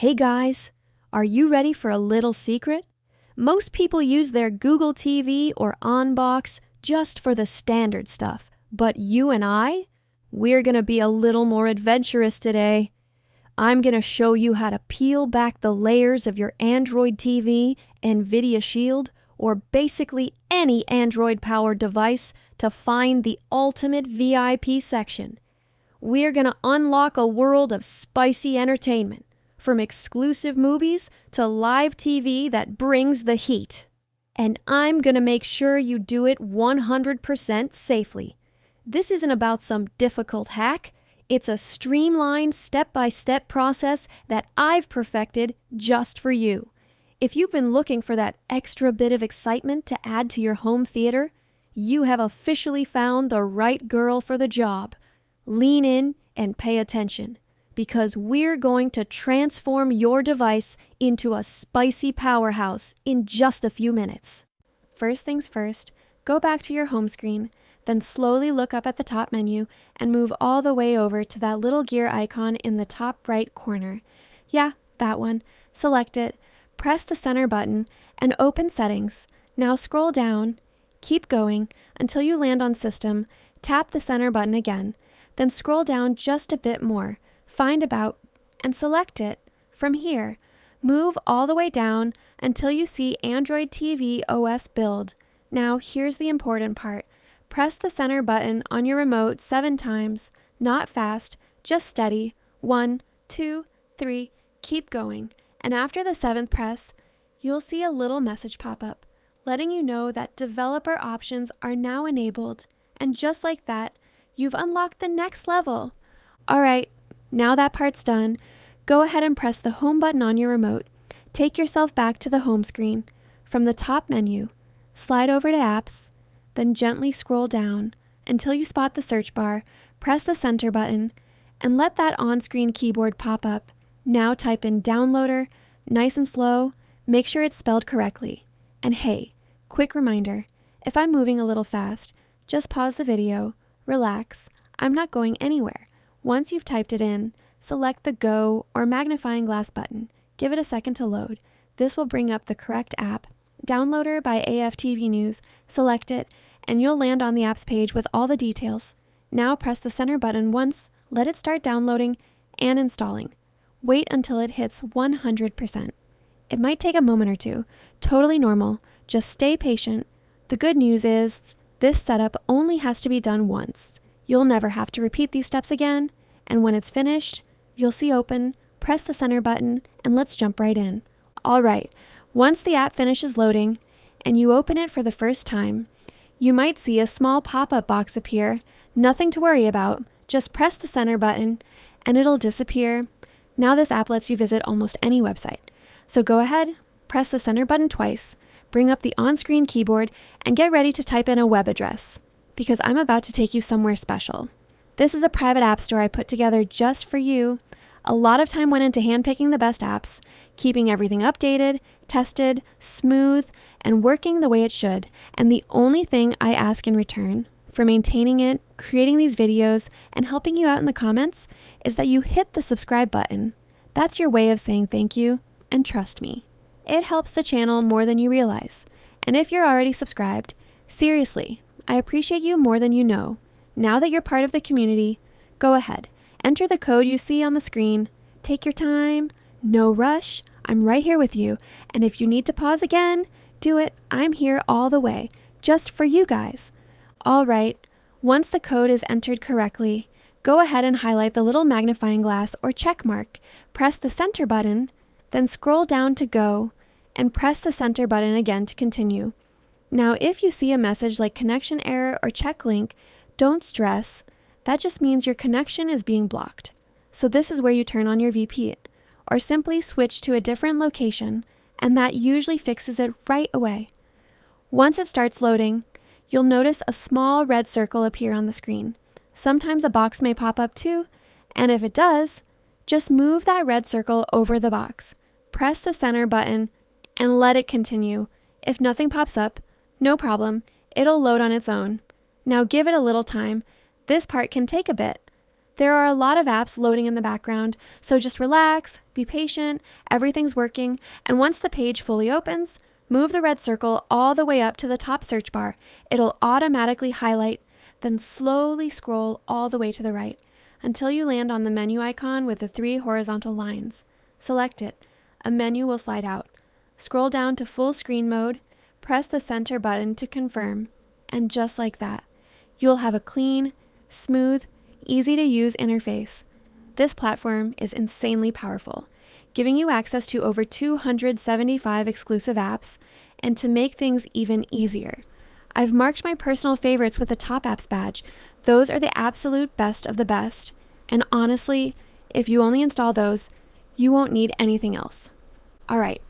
Hey guys, are you ready for a little secret? Most people use their Google TV or OnBox just for the standard stuff, but you and we're gonna be a little more adventurous today. I'm gonna show you how to peel back the layers of your Android TV, NVIDIA Shield, or basically any Android-powered device to find the ultimate VIP section. We're gonna unlock a world of spicy entertainment, from exclusive movies to live TV that brings the heat. And I'm gonna make sure you do it 100% safely. This isn't about some difficult hack. It's a streamlined step-by-step process that I've perfected just for you. If you've been looking for that extra bit of excitement to add to your home theater, you have officially found the right girl for the job. Lean in and pay attention, because we're going to transform your device into a spicy powerhouse in just a few minutes. First things first, go back to your home screen, then slowly look up at the top menu and move all the way over to that little gear icon in the top right corner. Yeah, that one. Select it, press the center button, and open Settings. Now scroll down, keep going until you land on System, tap the center button again, then scroll down just a bit more. Find About, and select it. From here, move all the way down until you see Android TV OS Build. Now, here's the important part. Press the center button on your remote 7 times. Not fast, just steady. 1, 2, 3, keep going. And after the 7th press, you'll see a little message pop up, letting you know that developer options are now enabled. And just like that, you've unlocked the next level. All right. Now that part's done, go ahead and press the home button on your remote. Take yourself back to the home screen. From the top menu, slide over to Apps, then gently scroll down until you spot the search bar, press the center button, and let that on-screen keyboard pop up. Now type in Downloader, nice and slow, make sure it's spelled correctly. And hey, quick reminder, if I'm moving a little fast, just pause the video, relax, I'm not going anywhere. Once you've typed it in, select the Go or magnifying glass button. Give it a second to load. This will bring up the correct app. Downloader by AFTV News, select it, and you'll land on the apps page with all the details. Now press the center button once, let it start downloading and installing. Wait until it hits 100%. It might take a moment or two, totally normal, just stay patient. The good news is, this setup only has to be done once. You'll never have to repeat these steps again, and when it's finished, you'll see Open, press the center button, and let's jump right in. All right, once the app finishes loading, and you open it for the first time, you might see a small pop-up box appear. Nothing to worry about, just press the center button, and it'll disappear. Now this app lets you visit almost any website. So go ahead, press the center button twice, bring up the on-screen keyboard, and get ready to type in a web address, because I'm about to take you somewhere special. This is a private app store I put together just for you. A lot of time went into handpicking the best apps, keeping everything updated, tested, smooth, and working the way it should. And the only thing I ask in return for maintaining it, creating these videos, and helping you out in the comments is that you hit the subscribe button. That's your way of saying thank you, and trust me, it helps the channel more than you realize. And if you're already subscribed, seriously, I appreciate you more than you know. Now that you're part of the community, go ahead, enter the code you see on the screen, take your time, no rush, I'm right here with you, and if you need to pause again, do it, I'm here all the way, just for you guys. All right, once the code is entered correctly, go ahead and highlight the little magnifying glass or check mark, press the center button, then scroll down to Go, and press the center button again to continue. Now, if you see a message like connection error or check link, don't stress. That just means your connection is being blocked. So this is where you turn on your VPN, or simply switch to a different location, and that usually fixes it right away. Once it starts loading, you'll notice a small red circle appear on the screen. Sometimes a box may pop up too, and if it does, just move that red circle over the box. Press the center button and let it continue. If nothing pops up, no problem, it'll load on its own. Now give it a little time. This part can take a bit. There are a lot of apps loading in the background, so just relax, be patient, everything's working, and once the page fully opens, move the red circle all the way up to the top search bar. It'll automatically highlight, then slowly scroll all the way to the right until you land on the menu icon with the 3 horizontal lines. Select it. A menu will slide out. Scroll down to full screen mode, press the center button to confirm, and just like that, you'll have a clean, smooth, easy to use interface. This platform is insanely powerful, giving you access to over 275 exclusive apps, and to make things even easier, I've marked my personal favorites with the top apps badge. Those are the absolute best of the best, and honestly, if you only install those, you won't need anything else. Alright,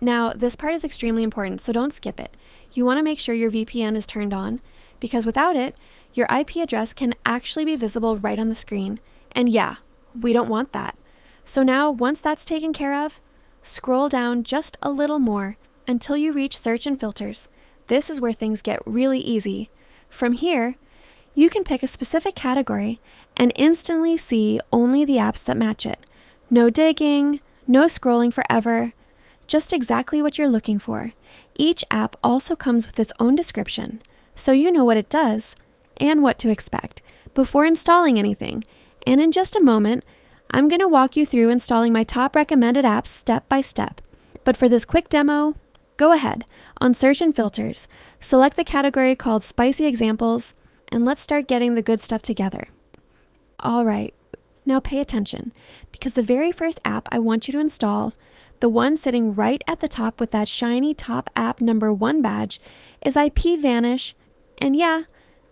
now this part is extremely important, so don't skip it. You want to make sure your VPN is turned on, because without it, your IP address can actually be visible right on the screen. And yeah, we don't want that. So now, once that's taken care of, scroll down just a little more until you reach Search and Filters. This is where things get really easy. From here, you can pick a specific category and instantly see only the apps that match it. No digging, no scrolling forever, just exactly what you're looking for. Each app also comes with its own description, so you know what it does and what to expect before installing anything. And in just a moment, I'm going to walk you through installing my top recommended apps step by step. But for this quick demo, go ahead, on Search and Filters, select the category called Spicy Examples, and let's start getting the good stuff together. Alright, now pay attention, because the very first app I want you to install, the one sitting right at the top with that shiny top app number 1 badge, is IP Vanish, and yeah,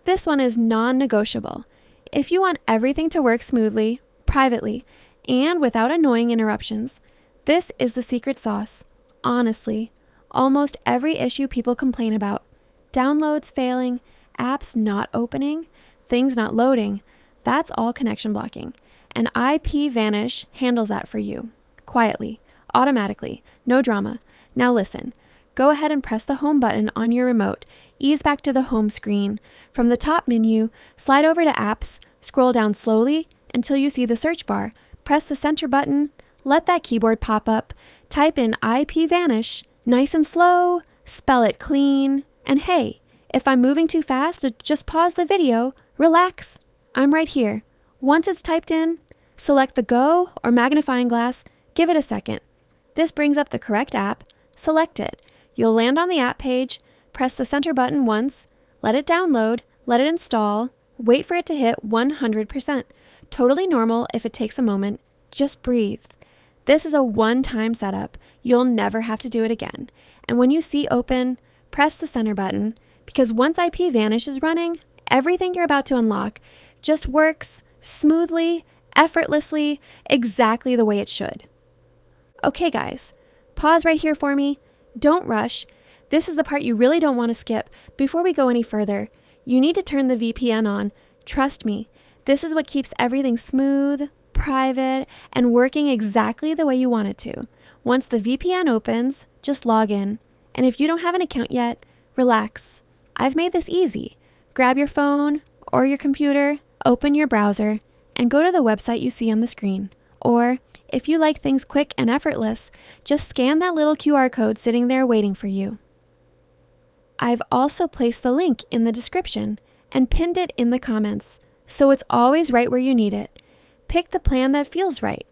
this one is non-negotiable. If you want everything to work smoothly, privately, and without annoying interruptions, this is the secret sauce. Honestly, almost every issue people complain about, downloads failing, apps not opening, things not loading, that's all connection blocking. And IP Vanish handles that for you. Quietly, automatically, no drama. Now listen, go ahead and press the home button on your remote. Ease back to the home screen. From the top menu, slide over to Apps, scroll down slowly until you see the search bar. Press the center button, let that keyboard pop up, type in IP Vanish, nice and slow, spell it clean, and hey, if I'm moving too fast, just pause the video, relax. I'm right here. Once it's typed in, select the Go or magnifying glass, give it a second. This brings up the correct app, select it. You'll land on the app page, press the center button once, let it download, let it install, wait for it to hit 100%. Totally normal if it takes a moment, just breathe. This is a one-time setup. You'll never have to do it again. And when you see open, press the center button, because once IP Vanish is running, everything you're about to unlock just works smoothly, effortlessly, exactly the way it should. Okay guys, pause right here for me. Don't rush. This is the part you really don't want to skip. Before we go any further, you need to turn the VPN on. Trust me, this is what keeps everything smooth, private, and working exactly the way you want it to. Once the VPN opens, just log in. And if you don't have an account yet, relax. I've made this easy. Grab your phone or your computer, open your browser, and go to the website you see on the screen. Or, if you like things quick and effortless, just scan that little QR code sitting there waiting for you. I've also placed the link in the description and pinned it in the comments, so it's always right where you need it. Pick the plan that feels right.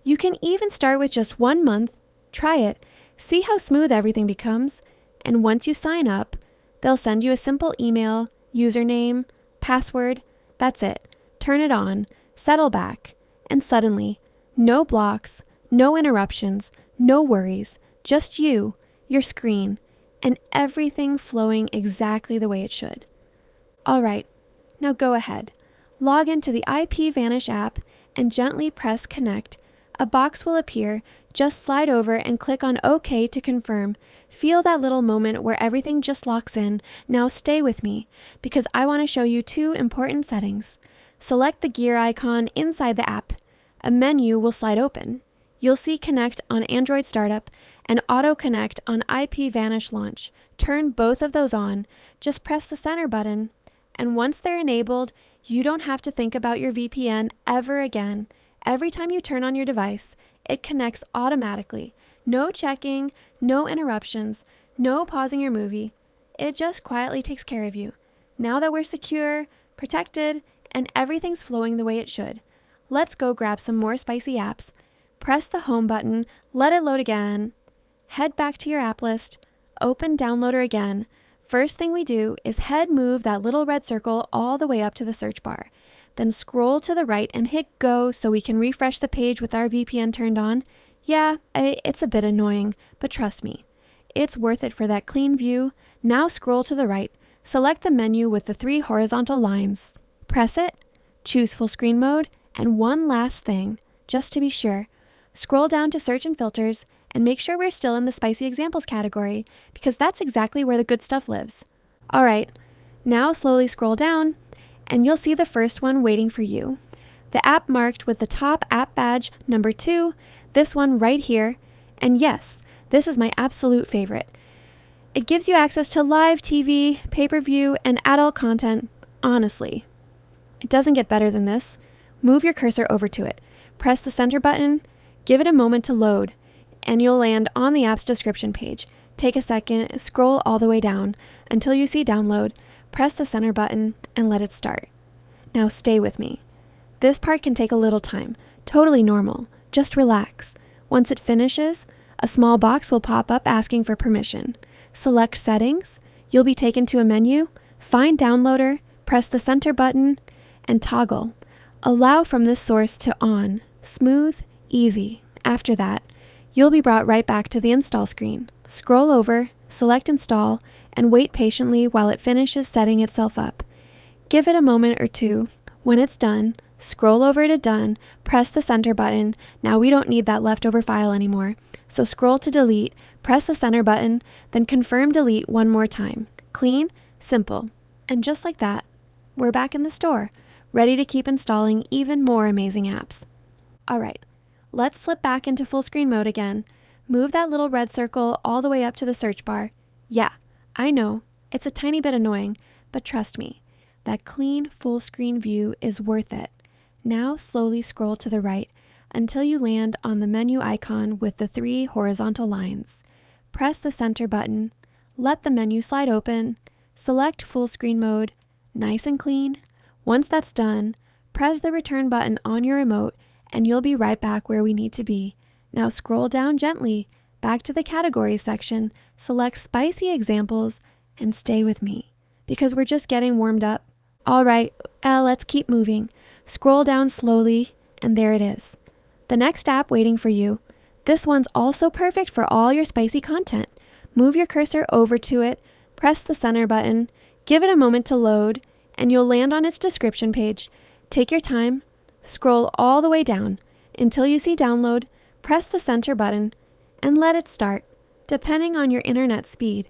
You can even start with just 1 month, try it, see how smooth everything becomes, and once you sign up, they'll send you a simple email, username, password, that's it. Turn it on, settle back, and suddenly, no blocks, no interruptions, no worries, just you, your screen, and everything flowing exactly the way it should. Alright, now go ahead. Log into the IP Vanish app and gently press Connect. A box will appear. Just slide over and click on OK to confirm. Feel that little moment where everything just locks in. Now stay with me, because I want to show you 2 important settings. Select the gear icon inside the app. A menu will slide open. You'll see Connect on Android Startup and Auto Connect on IP Vanish Launch. Turn both of those on. Just press the center button, and once they're enabled, You don't have to think about your VPN ever again. Every time you turn on your device, it connects automatically. No checking, no interruptions, no pausing your movie. It just quietly takes care of you. Now that we're secure, protected, and everything's flowing the way it should, let's go grab some more spicy apps. Press the home button, let it load again. Head back to your app list, open Downloader again. First thing we do is move that little red circle all the way up to the search bar. Then scroll to the right and hit go so we can refresh the page with our VPN turned on. Yeah, it's a bit annoying, but trust me, it's worth it for that clean view. Now scroll to the right, select the menu with the 3 horizontal lines. Press it, choose full screen mode, and one last thing, just to be sure, scroll down to search and filters and make sure we're still in the spicy examples category, because that's exactly where the good stuff lives. All right, now slowly scroll down and you'll see the first one waiting for you. The app marked with the top app badge number 2, this one right here, and yes, this is my absolute favorite. It gives you access to live TV, pay-per-view, and adult content. Honestly, it doesn't get better than this. Move your cursor over to it, press the center button, give it a moment to load, and you'll land on the app's description page. Take a second, scroll all the way down until you see download, press the center button, and let it start. Now stay with me. This part can take a little time, totally normal. Just relax. Once it finishes, a small box will pop up asking for permission. Select Settings, you'll be taken to a menu, find Downloader, press the center button, and toggle. Allow from this source to on. Smooth, easy. After that, you'll be brought right back to the install screen. Scroll over, select Install, and wait patiently while it finishes setting itself up. Give it a moment or two. When it's done, scroll over to Done, press the center button. Now we don't need that leftover file anymore. So scroll to Delete, press the center button, then confirm Delete one more time. Clean, simple. And just like that, we're back in the store, ready to keep installing even more amazing apps. All right, let's slip back into full screen mode again. Move that little red circle all the way up to the search bar. Yeah, I know, it's a tiny bit annoying, but trust me, that clean full screen view is worth it. Now slowly scroll to the right until you land on the menu icon with the 3 horizontal lines. Press the center button, let the menu slide open, select full screen mode, nice and clean. Once that's done, press the return button on your remote and you'll be right back where we need to be. Now scroll down gently, back to the categories section, select spicy examples, and stay with me, because we're just getting warmed up. All right, let's keep moving. Scroll down slowly, and there it is. The next app waiting for you. This one's also perfect for all your spicy content. Move your cursor over to it, press the center button, give it a moment to load, and you'll land on its description page. Take your time, scroll all the way down until you see download, press the center button, and let it start, depending on your internet speed.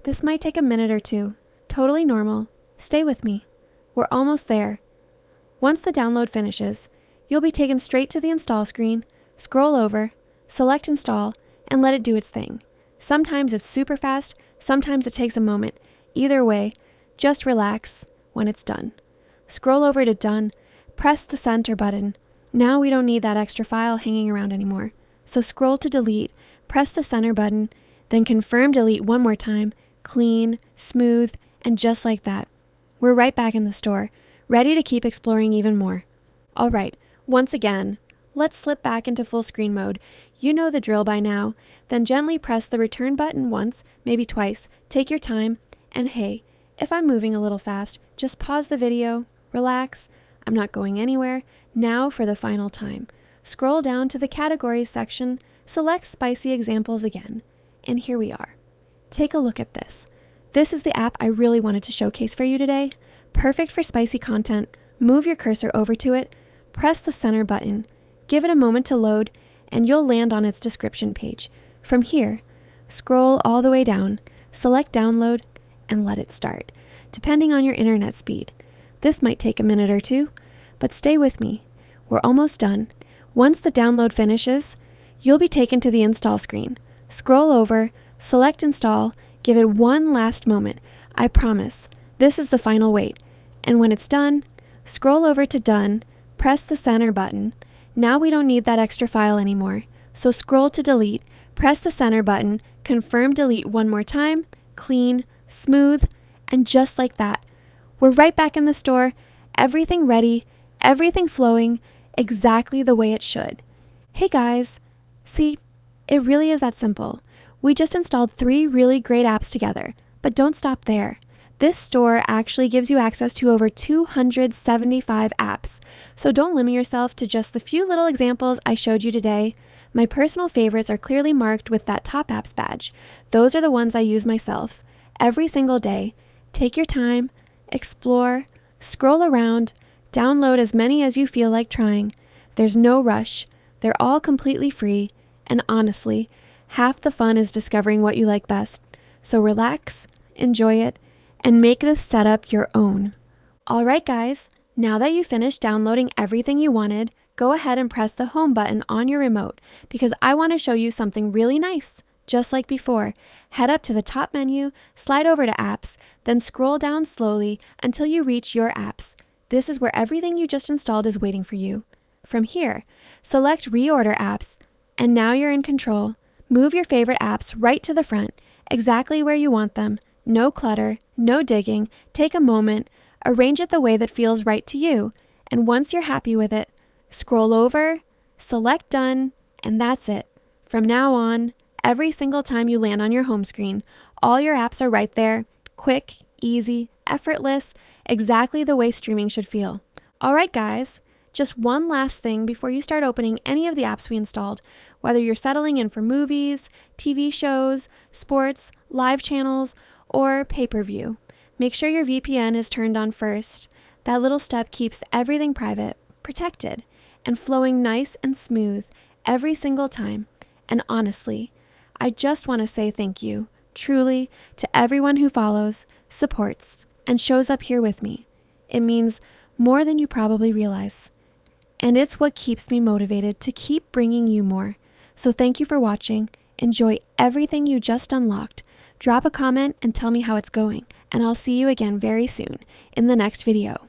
This might take a minute or two. Totally normal. Stay with me. We're almost there. Once the download finishes, you'll be taken straight to the install screen, scroll over, select Install, and let it do its thing. Sometimes it's super fast, sometimes it takes a moment. Either way, just relax when it's done. Scroll over to Done, press the center button. Now we don't need that extra file hanging around anymore. So scroll to Delete, press the center button, then confirm Delete one more time. Clean, smooth, and just like that, we're right back in the store, ready to keep exploring even more. All right, once again, let's slip back into full screen mode. You know the drill by now. Then gently press the return button once, maybe twice. Take your time, and hey, if I'm moving a little fast, just pause the video, relax. I'm not going anywhere. Now for the final time. Scroll down to the categories section, select spicy examples again, and here we are. Take a look at this. This is the app I really wanted to showcase for you today. Perfect for spicy content. Move your cursor over to it, press the center button, give it a moment to load, and you'll land on its description page. From here, scroll all the way down, select download, and let it start, depending on your internet speed. This might take a minute or two, but stay with me. We're almost done. Once the download finishes, you'll be taken to the install screen. Scroll over, select Install, give it one last moment. I promise, this is the final wait. And when it's done, Scroll over to Done, press the center button. Now we don't need that extra file anymore. So scroll to Delete, press the center button, confirm delete one more time, clean, smooth, and just like that, we're right back in the store, everything ready, everything flowing, exactly the way it should. Hey guys, see, it really is that simple. We just installed 3 really great apps together, but don't stop there. This store actually gives you access to over 275 apps, so don't limit yourself to just the few little examples I showed you today. My personal favorites are clearly marked with that top apps badge. Those are the ones I use myself. Every single day, take your time, explore, scroll around, download as many as you feel like trying. There's no rush. They're all completely free, and honestly, half the fun is discovering what you like best. So relax, enjoy it, and make this setup your own. All right, guys, now that you've finished downloading everything you wanted, go ahead and press the home button on your remote because I want to show you something really nice. Just like before, head up to the top menu, slide over to Apps, then scroll down slowly until you reach Your Apps. This is where everything you just installed is waiting for you. From here, select Reorder Apps, and now you're in control. Move your favorite apps right to the front, exactly where you want them. No clutter, no digging. Take a moment, arrange it the way that feels right to you, and once you're happy with it, scroll over, select Done, and that's it. From now on, every single time you land on your home screen, all your apps are right there, quick, easy, effortless, exactly the way streaming should feel. All right, guys, just one last thing before you start opening any of the apps we installed, whether you're settling in for movies, TV shows, sports, live channels, or pay-per-view. Make sure your VPN is turned on first. That little step keeps everything private, protected, and flowing nice and smooth every single time. And honestly, I just want to say thank you, truly, to everyone who follows, supports, and shows up here with me. It means more than you probably realize. And it's what keeps me motivated to keep bringing you more. So thank you for watching. Enjoy everything you just unlocked. Drop a comment and tell me how it's going, and I'll see you again very soon in the next video.